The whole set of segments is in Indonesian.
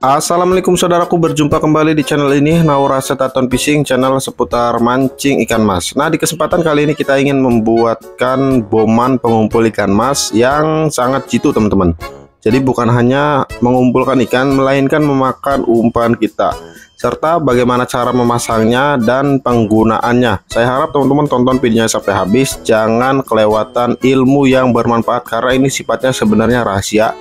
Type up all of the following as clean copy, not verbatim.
Assalamualaikum saudaraku, berjumpa kembali di channel ini, Naura Setaton Fishing, channel seputar mancing ikan mas. Nah, di kesempatan kali ini kita ingin membuatkan boman pengumpul ikan mas yang sangat jitu teman-teman. Jadi bukan hanya mengumpulkan ikan, melainkan memakan umpan kita, serta bagaimana cara memasangnya dan penggunaannya. Saya harap teman-teman tonton videonya sampai habis, jangan kelewatan ilmu yang bermanfaat karena ini sifatnya sebenarnya rahasia.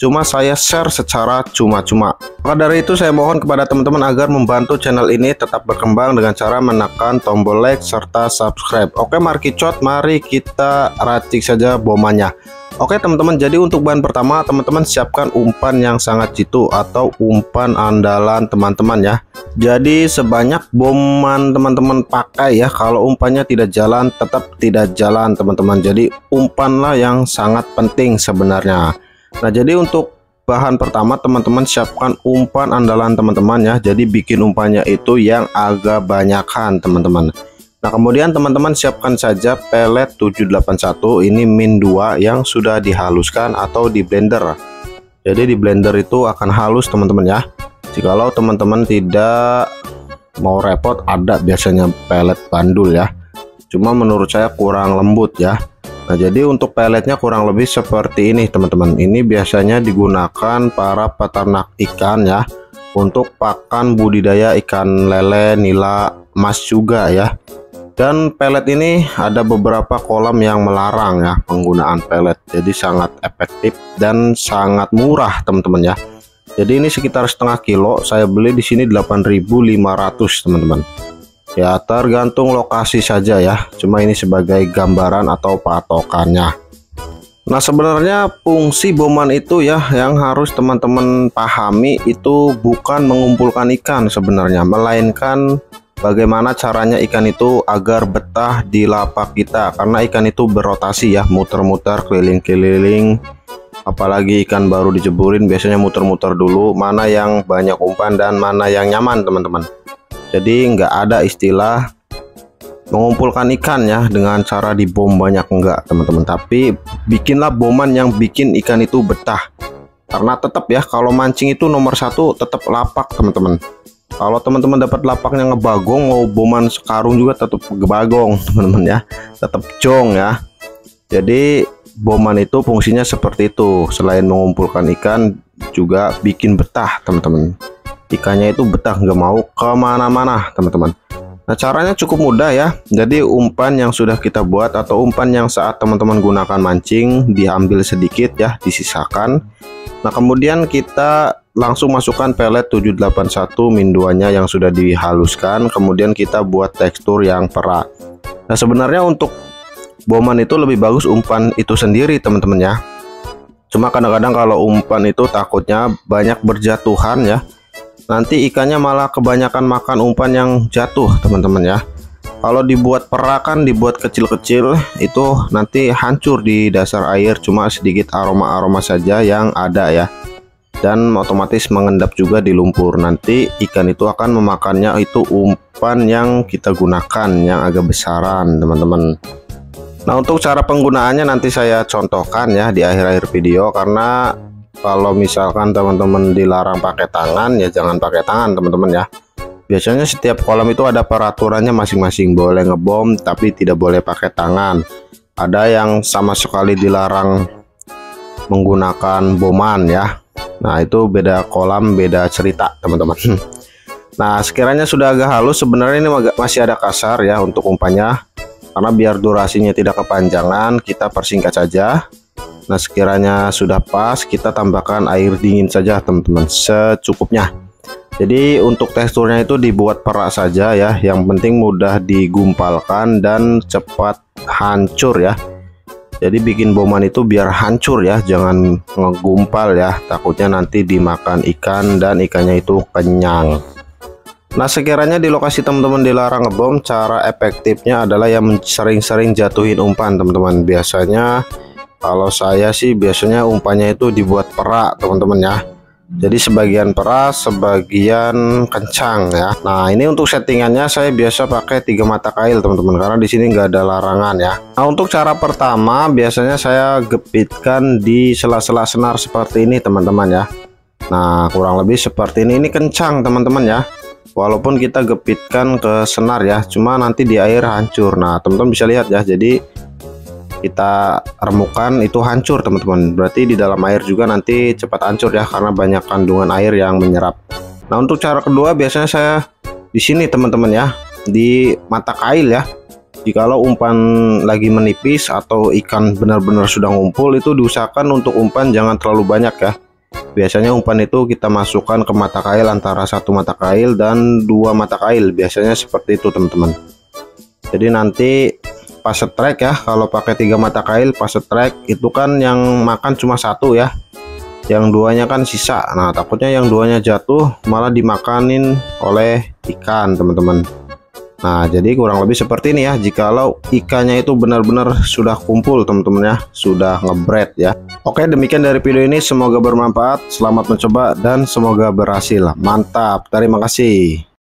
Cuma saya share secara cuma-cuma. Maka dari itu saya mohon kepada teman-teman agar membantu channel ini tetap berkembang dengan cara menekan tombol like serta subscribe. Oke, markicot, mari kita racik saja bomannya. Oke teman-teman, jadi untuk bahan pertama teman-teman siapkan umpan yang sangat jitu atau umpan andalan teman-teman ya. Jadi sebanyak boman teman-teman pakai ya. Kalau umpannya tidak jalan, tetap tidak jalan teman-teman. Jadi umpanlah yang sangat penting sebenarnya. Nah, jadi untuk bahan pertama teman-teman siapkan umpan andalan teman-teman ya. Jadi bikin umpannya itu yang agak banyakan teman-teman. Nah, kemudian teman-teman siapkan saja pelet 781 ini min 2 yang sudah dihaluskan atau di blender. Jadi di blender itu akan halus teman-teman ya. Jikalau teman-teman tidak mau repot, ada biasanya pelet bandul ya. Cuma menurut saya kurang lembut ya. Nah, jadi untuk peletnya kurang lebih seperti ini teman-teman. Ini biasanya digunakan para peternak ikan ya, untuk pakan budidaya ikan lele, nila, mas juga ya. Dan pelet ini ada beberapa kolam yang melarang ya penggunaan pelet. Jadi sangat efektif dan sangat murah teman-teman ya. Jadi ini sekitar setengah kilo, saya beli di sini 8.500 teman-teman. Ya, tergantung lokasi saja ya. Cuma ini sebagai gambaran atau patokannya. Nah, sebenarnya fungsi boman itu ya yang harus teman-teman pahami itu bukan mengumpulkan ikan sebenarnya, melainkan bagaimana caranya ikan itu agar betah di lapak kita. Karena ikan itu berotasi ya, muter-muter keliling-keliling. Apalagi ikan baru dijeburin biasanya muter-muter dulu mana yang banyak umpan dan mana yang nyaman teman-teman. Jadi nggak ada istilah mengumpulkan ikan ya dengan cara dibom banyak, enggak teman-teman. Tapi bikinlah boman yang bikin ikan itu betah. Karena tetap ya kalau mancing itu nomor satu tetap lapak teman-teman. Kalau teman-teman dapat lapaknya ngebagong, mau boman sekarung juga tetap ngebagong teman-teman ya. Tetap jong ya. Jadi boman itu fungsinya seperti itu. Selain mengumpulkan ikan juga bikin betah teman-teman. Ikannya itu betah, nggak mau kemana-mana teman-teman. Nah, caranya cukup mudah ya. Jadi umpan yang sudah kita buat atau umpan yang saat teman-teman gunakan mancing diambil sedikit ya, disisakan. Nah, kemudian kita langsung masukkan pelet 781 min 2 nya yang sudah dihaluskan. Kemudian kita buat tekstur yang perak. Nah, sebenarnya untuk boman itu lebih bagus umpan itu sendiri teman-teman ya. Cuma kadang-kadang kalau umpan itu takutnya banyak berjatuhan ya. Nanti ikannya malah kebanyakan makan umpan yang jatuh teman-teman ya. Kalau dibuat perakan, dibuat kecil-kecil itu nanti hancur di dasar air, cuma sedikit aroma-aroma saja yang ada ya. Dan otomatis mengendap juga di lumpur. Nanti ikan itu akan memakannya itu umpan yang kita gunakan yang agak besaran teman-teman. Nah, untuk cara penggunaannya nanti saya contohkan ya di akhir-akhir video. Karena kalau misalkan teman-teman dilarang pakai tangan ya jangan pakai tangan teman-teman ya. Biasanya setiap kolam itu ada peraturannya masing-masing, boleh ngebom tapi tidak boleh pakai tangan. Ada yang sama sekali dilarang menggunakan boman ya. Nah, itu beda kolam beda cerita teman-teman. Nah, sekiranya sudah agak halus, sebenarnya ini masih ada kasar ya untuk umpannya. Karena biar durasinya tidak kepanjangan, kita persingkat saja. Nah, sekiranya sudah pas, kita tambahkan air dingin saja teman-teman, secukupnya. Jadi untuk teksturnya itu dibuat perak saja ya. Yang penting mudah digumpalkan dan cepat hancur ya. Jadi bikin boman itu biar hancur ya, jangan ngegumpal ya. Takutnya nanti dimakan ikan dan ikannya itu kenyang. Nah, sekiranya di lokasi teman-teman dilarang ngebom, cara efektifnya adalah yang sering-sering jatuhin umpan teman-teman. Biasanya kalau saya sih biasanya umpannya itu dibuat perak teman-teman ya. Jadi sebagian peras, sebagian kencang ya. Nah, ini untuk settingannya saya biasa pakai 3 mata kail teman-teman, karena di sini nggak ada larangan ya. Nah, untuk cara pertama biasanya saya gepitkan di sela-sela senar seperti ini teman-teman ya. Nah, kurang lebih seperti ini kencang teman-teman ya. Walaupun kita gepitkan ke senar ya, cuma nanti di air hancur. Nah, teman-teman bisa lihat ya, jadi kita remukan itu hancur teman-teman. Berarti di dalam air juga nanti cepat hancur ya, karena banyak kandungan air yang menyerap. Nah, untuk cara kedua biasanya saya di sini teman-teman ya, di mata kail ya. Jikalau umpan lagi menipis atau ikan benar-benar sudah ngumpul, itu diusahakan untuk umpan jangan terlalu banyak ya. Biasanya umpan itu kita masukkan ke mata kail antara 1 mata kail dan 2 mata kail, biasanya seperti itu teman-teman. Jadi nanti pas strike ya, kalau pakai 3 mata kail pas strike itu kan yang makan cuma 1 ya, yang 2-nya kan sisa. Nah, takutnya yang 2-nya jatuh malah dimakanin oleh ikan teman-teman. Nah, jadi kurang lebih seperti ini ya, jikalau ikannya itu benar-benar sudah kumpul teman-teman ya, sudah ngebreed ya. Oke, demikian dari video ini, semoga bermanfaat, selamat mencoba dan semoga berhasil. Mantap, terima kasih.